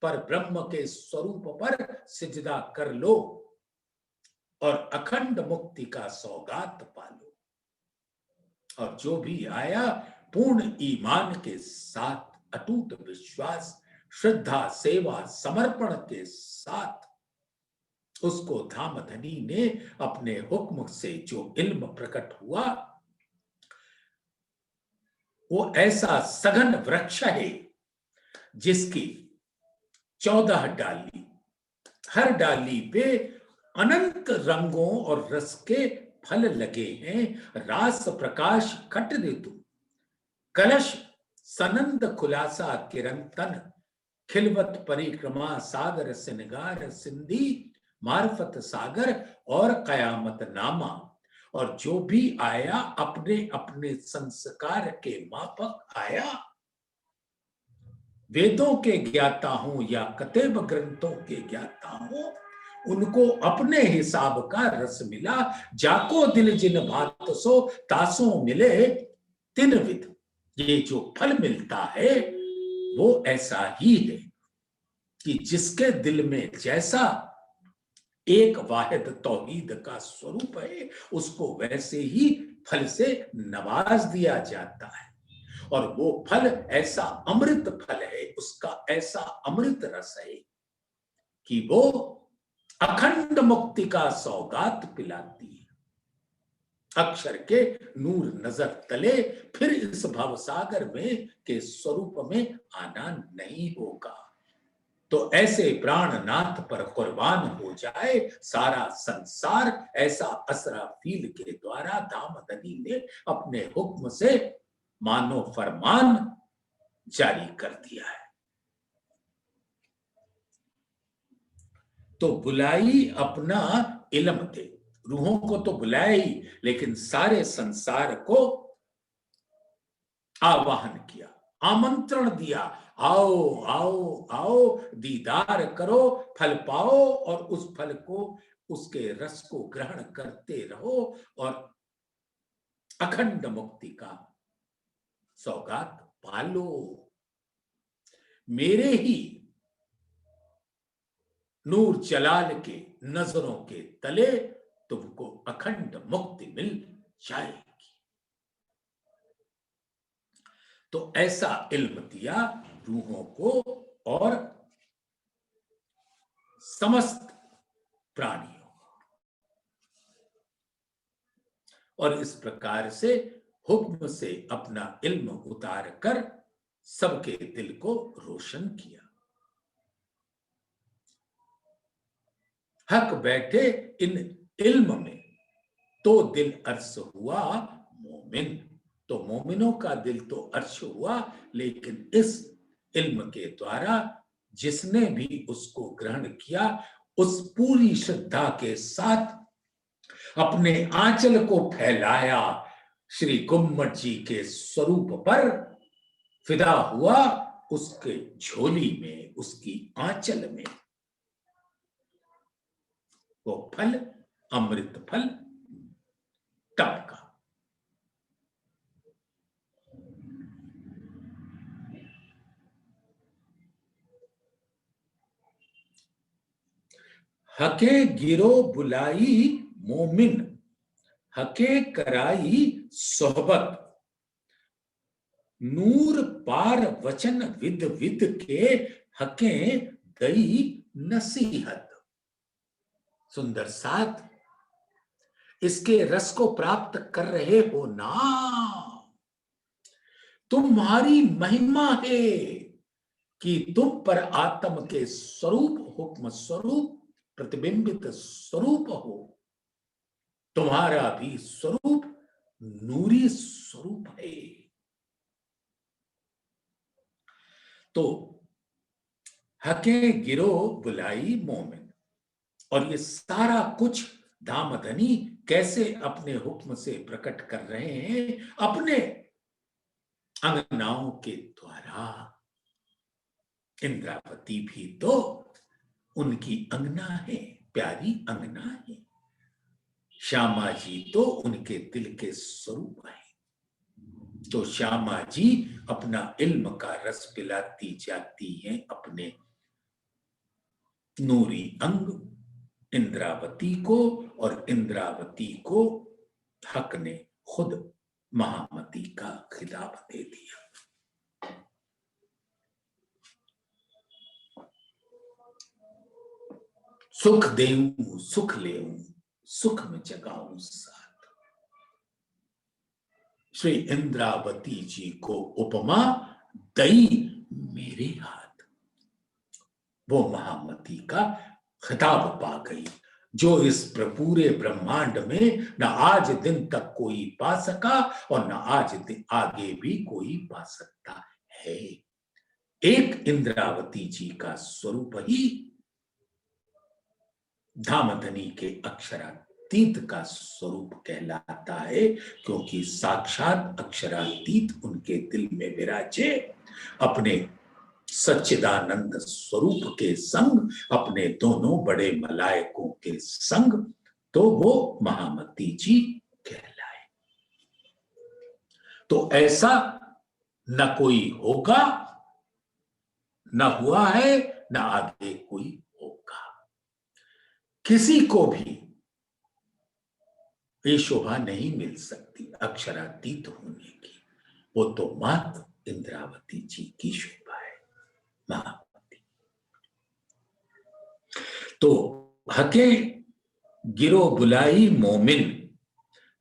पर ब्रह्म के स्वरूप पर सिजदा कर लो और अखंड मुक्ति का सौगात पालो। और जो भी आया पूर्ण ईमान के साथ, अटूट विश्वास, श्रद्धा, सेवा, समर्पण के साथ उसको धामधनी ने अपने हुक्म से जो इल्म प्रकट हुआ, वो ऐसा सघन वृक्ष है जिसकी 14 डाली, हर डाली पे अनंत रंगों और रस के फल लगे हैं। रास प्रकाश खट ऋतु, कलश सनंद खुलासा किरंतन, खिलवत परिक्रमा सागर सिनगार सिंधी, मार्फत सागर और कयामत नामा। और जो भी आया अपने अपने संस्कार के माफक आया। वेदों के ज्ञाता हूं या कतेब ग्रंथों के ज्ञाता हूं, उनको अपने हिसाब का रस मिला। जाको दिल जिन भात सो तासों मिले तिन विध। ये जो फल मिलता है वो ऐसा ही है कि जिसके दिल में जैसा एक वाहिद तौहीद का स्वरूप है, उसको वैसे ही फल से नवाज दिया जाता है। और वो फल ऐसा अमृत फल है, उसका ऐसा अमृत रस है कि वो अखंड मुक्ति का सौगात पिलाती है। अक्षर के नूर नजर तले फिर इस भवसागर में के स्वरूप में आना नहीं होगा। तो ऐसे प्राणनाथ पर कुर्बान हो जाए सारा संसार। ऐसा असराफील के द्वारा दामदनी ने अपने हुक्म से मानो फरमान जारी कर दिया है। तो बुलाई अपना इल्म थे, रूहों को तो बुलाया ही, लेकिन सारे संसार को आवाहन किया, आमंत्रण दिया, आओ आओ आओ, दीदार करो, फल पाओ और उस फल को, उसके रस को ग्रहण करते रहो और अखंड मुक्ति का सौगात पालो। मेरे ही नूर जलाल के नजरों के तले तुमको अखंड मुक्ति मिल जाएगी। तो ऐसा इल्म दिया रूहों को और समस्त प्राणियों, और इस प्रकार से हुक्म से अपना इल्म उतार कर सबके दिल को रोशन किया। हक बैठे इन इल्म में तो दिल अर्श हुआ मोमिन। तो मोमिनों का दिल तो अर्श हुआ, लेकिन इस इल्म के द्वारा जिसने भी उसको ग्रहण किया, उस पूरी श्रद्धा के साथ अपने आंचल को फैलाया, श्री गुम्मट जी के स्वरूप पर फिदा हुआ, उसके झोली में, उसकी आंचल में वो फल अमृत फल टपका। हके गिरो बुलाई मोमिन, हके कराई सोहबत, नूर पार वचन विद विद के, हके दई नसीहत। सुंदर साथ, इसके रस को प्राप्त कर रहे हो ना, तुम्हारी महिमा है कि तुम पर आत्म के स्वरूप, हुक्म स्वरूप, प्रतिबिंबित स्वरूप हो। तुम्हारा भी स्वरूप नूरी स्वरूप है। तो हके गिरो बुलाई मोमिन, और ये सारा कुछ दामदनी कैसे अपने हुक्म से प्रकट कर रहे हैं, अपने अंगनाओं के द्वारा। इंद्रावती भी तो उनकी अंगना है, प्यारी अंगना है। श्यामा जी तो उनके दिल के स्वरूप है। तो श्यामा जी अपना इल्म का रस पिलाती जाती हैं अपने नूरी अंग इंद्रावती को, और इंद्रावती को हक ने खुद महामती का खिताब दे दिया। सुख देऊं सुख लेऊं, सुख में जगाऊं साथ। श्री इंद्रावती जी को उपमा दई मेरे हाथ। वो महामती का खिताब पा गई, जो इस पूरे ब्रह्मांड में न आज दिन तक कोई पा सका और न आज दिन आगे भी कोई पा सकता है। एक इंद्रावती जी का स्वरूप ही धामधनी के अक्षरातीत का स्वरूप कहलाता है, क्योंकि साक्षात अक्षरातीत उनके दिल में विराजे, अपने सच्चिदानंद स्वरूप के संग, अपने दोनों बड़े मलायकों के संग, तो वो महामती जी कहलाए। तो ऐसा न कोई होगा, न हुआ है, न आगे कोई होगा। किसी को भी ये शोभा नहीं मिल सकती अक्षरातीत होने की, वो तो मात्र इंद्रावती जी की शोभा है, महामती। तो हके गिरो बुलाई मोमिन,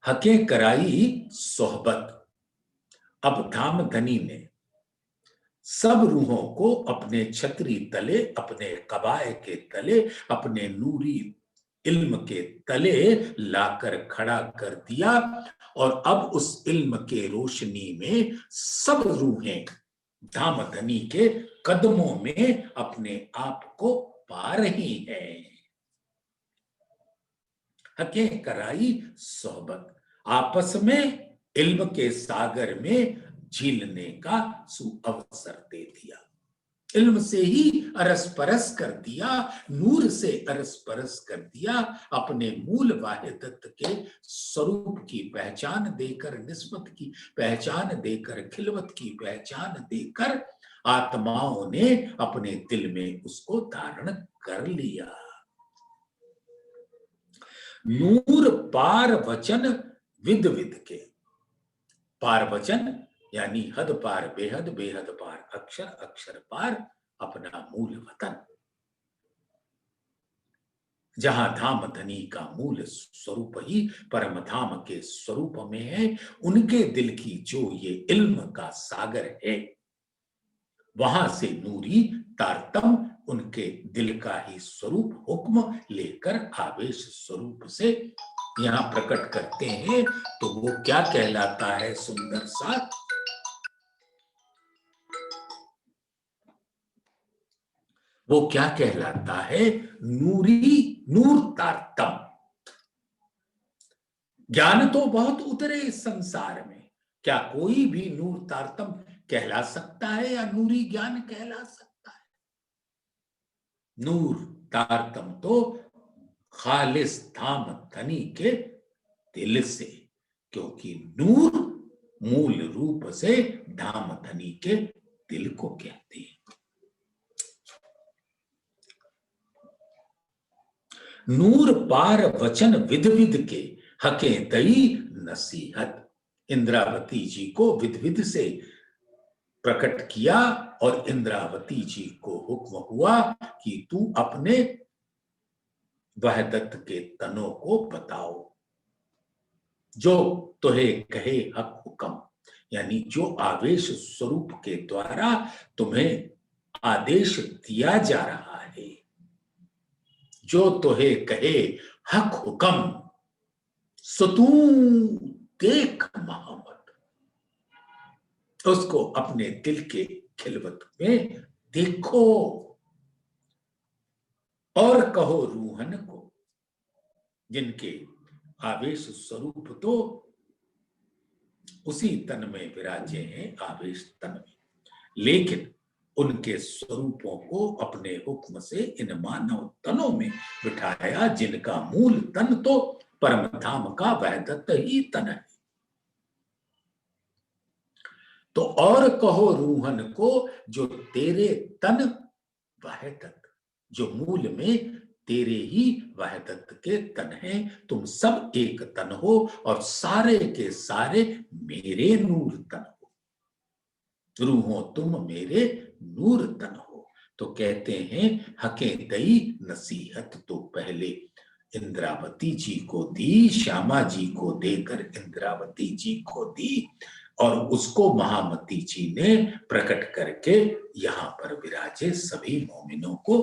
हके कराई सोहबत। अब धामधनी ने सब रूहों को अपने छतरी तले, अपने कबाए के तले, अपने नूरी इल्म के तले लाकर खड़ा कर दिया, और अब उस इल्म के रोशनी में सब रूहें धामधनी के कदमों में अपने आप को पा रही हैं। हके कराई सोहबत, आपस में इल्म के सागर में झीलने का सुअवसर दे दिया। इल्म से ही अरस परस कर दिया, नूर से अरस परस कर दिया, अपने मूल वाहिदत के स्वरूप की पहचान देकर, निस्बत की पहचान देकर, खिलवत की पहचान देकर आत्माओं ने अपने दिल में उसको धारण कर लिया। नूर पार वचन विद विद के, पार वचन यानी हद पार बेहद, बेहद पार अक्षर, अक्षर पार अपना मूल वतन, जहां धामधनी का मूल स्वरूप ही परम धाम के स्वरूप में है, उनके दिल की जो ये इल्म का सागर है, वहां से नूरी तारतम उनके दिल का ही स्वरूप हुक्म लेकर आवेश स्वरूप से यहां प्रकट करते हैं। तो वो क्या कहलाता है सुंदर सा, वो क्या कहलाता है, नूरी नूर तारतम। ज्ञान तो बहुत उतरे इस संसार में, क्या कोई भी नूर तारतम कहला सकता है या नूरी ज्ञान कहला सकता है? नूर तारतम तो खालिस धामधनी के दिल से, क्योंकि नूर मूल रूप से धामधनी के दिल को कहते हैं। नूर पार वचन विध विध के, हके दई नसीहत। इंद्रावती जी को विध विध से प्रकट किया, और इंद्रावती जी को हुक्म हुआ कि तू अपने वहदत के तनों को बताओ, जो तुम्हें कहे हक हुक्म, यानी जो आवेश स्वरूप के द्वारा तुम्हें आदेश दिया जा रहा है, जो तुम्हें कहे हक हुक्म, सो तू देख मोहम्मद, उसको अपने दिल के खिलवत में देखो, और कहो रूहन को, जिनके आवेश स्वरूप तो उसी तन में विराजे हैं, आवेश तन में, लेकिन उनके स्वरूपों को अपने हुक्म से इन मानव तनों में बिठाया, जिनका मूल तन तो परम धाम का वहदत ही तन है। तो और कहो रूहन को, जो तेरे तन वहदत, जो मूल में तेरे ही वहदत के तन हैं, तुम सब एक तन हो और सारे के सारे मेरे नूर तन हो, रूहों तुम मेरे नूर तन हो। तो कहते हैं हके दई नसीहत, तो पहले इंद्रावती जी को दी, श्यामा जी को देकर इंद्रावती जी को दी, और उसको महामती जी ने प्रकट करके यहां पर विराजे सभी मोमिनों को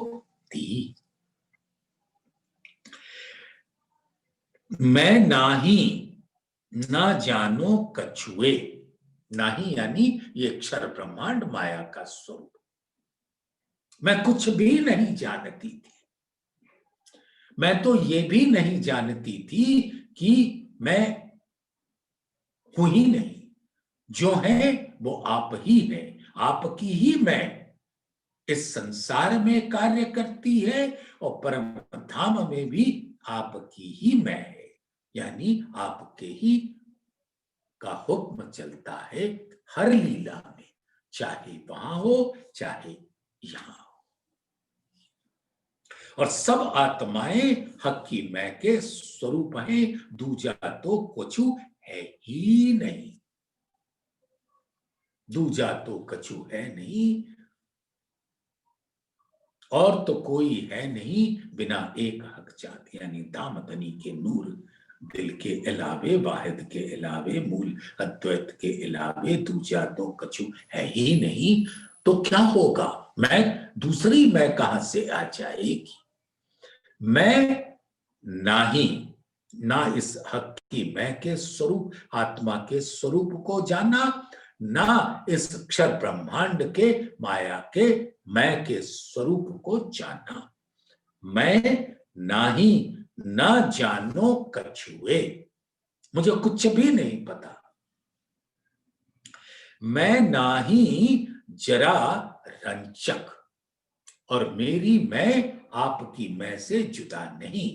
दी। मैं नाही ना जानो कछुए, नाही यानी ये अक्षर ब्रह्मांड माया का स्वरूप। मैं कुछ भी नहीं जानती थी, मैं तो ये भी नहीं जानती थी कि मैं हूं ही नहीं, जो है वो आप ही है, आपकी ही मैं इस संसार में कार्य करती है और परम धाम में भी आपकी ही मैं है, यानी आपके ही का हुक्म चलता है हर लीला में, चाहे वहां हो चाहे यहां हो। और सब आत्माएं हक की मैं के स्वरूप है, दूजा तो कछु है ही नहीं, दूजा तो कछु है नहीं, और तो कोई है नहीं बिना एक हक जात, यानी दामदनी के नूर दिल के अलावे, वाहिद के अलावे, मूल अद्वैत के अलावे दूजा तो कछु है ही नहीं। तो क्या होगा, मैं दूसरी मैं कहां से आ जाएगी? मैं नाही ना इस हक की मैं के स्वरूप, आत्मा के स्वरूप को जाना, ना इस अक्षर ब्रह्मांड के माया के मैं के स्वरूप को जाना। मैं नाही ना जानो कछुए, मुझे कुछ भी नहीं पता। मैं नाही जरा रंचक, और मेरी मैं आपकी मैं से जुदा नहीं।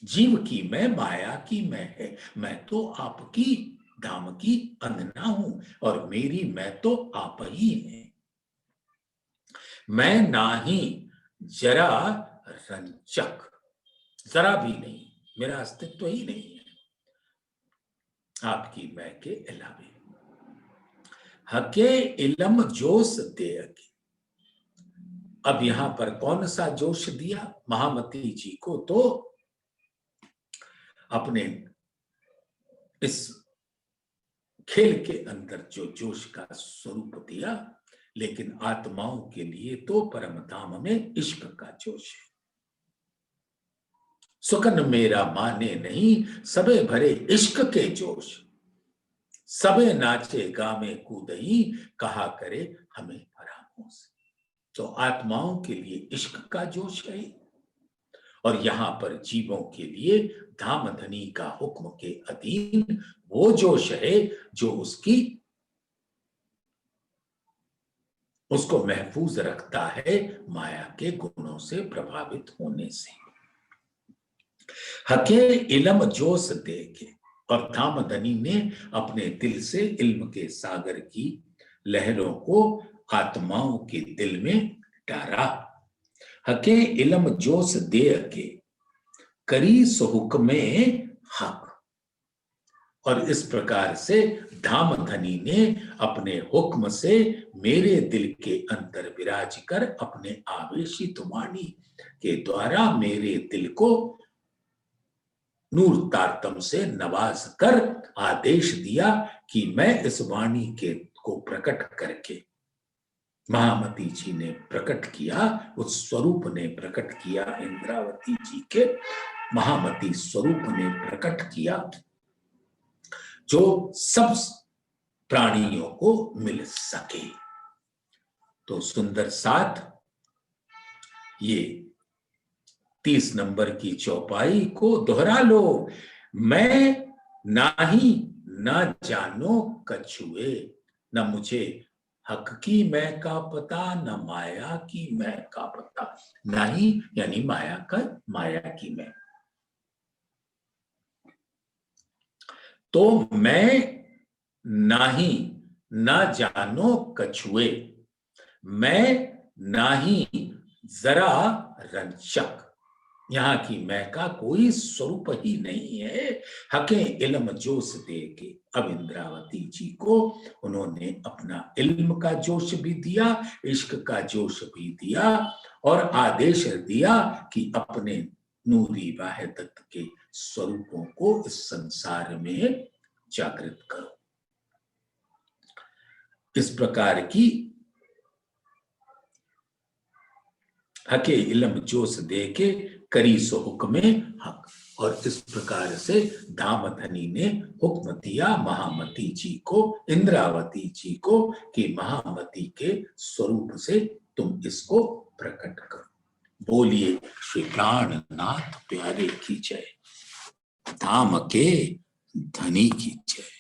जीव की मैं, माया की मैं है, मैं तो आपकी धाम की अंगना हूं और मेरी मैं तो आप ही है। मैं नाही जरा रंचक, जरा भी नहीं, मेरा अस्तित्व ही नहीं है आपकी मैं के अलावे। हके इलम जोश दे, अब यहां पर कौन सा जोश दिया महामती जी को? तो अपने इस खेल के अंदर जो जोश का स्वरूप दिया, लेकिन आत्माओं के लिए तो परम धाम में इश्क का जोश है। सुकन मेरा माने नहीं, सबे भरे इश्क के जोश, सबे नाचे गामे कूदई, कहा करे हमें फरामोश। तो आत्माओं के लिए इश्क का जोश है, और यहां पर जीवों के लिए धाम धनी का हुक्म के अधीन वो जोश है जो उसको महफूज रखता है माया के गुणों से प्रभावित होने से। हके इलम जोश देके, और धामधनी ने अपने दिल से इल्म के सागर की लहरों को आत्माओं के दिल में डारा। हके इलम जोश दे के करी सो हुक्मे हक, और इस प्रकार से धामधनी ने अपने हुक्म से मेरे दिल के अंदर विराज कर अपने आवेशित वाणी के द्वारा मेरे दिल को नूर तारतम से नवाज कर आदेश दिया कि मैं इस वाणी के को प्रकट करके, महामती जी ने प्रकट किया, उस स्वरूप ने प्रकट किया, इंद्रावती जी के महामती स्वरूप ने प्रकट किया जो सब प्राणियों को मिल सके। तो सुंदर साथ ये 30 नंबर की चौपाई को दोहरा लो। मैं नाही ना जानो कछुए, न मुझे हक की मैं का पता, न माया की मैं का पता। नाही यानी माया का, माया की मैं। तो मैं नाही ना जानो कछुए, मैं नाही जरा रंचक, यहां की मैं का कोई स्वरूप ही नहीं है। हके इल्म जोश दे के, अब इंद्रावती जी को उन्होंने अपना इल्म का जोश भी दिया, इश्क का जोश भी दिया, और आदेश दिया कि अपने नूरी वाहिदत के स्वरूपों को इस संसार में जागृत करो। इस प्रकार की हके इलम जोश दे के करी सो हुक्मे हक। और इस प्रकार से धामधनी ने हुक्म दिया महामती जी को, इंद्रावती जी को, कि महामती के स्वरूप से तुम इसको प्रकट करो। बोलिए श्री प्राणनाथ प्यारे की जय, धाम के धनी की जय।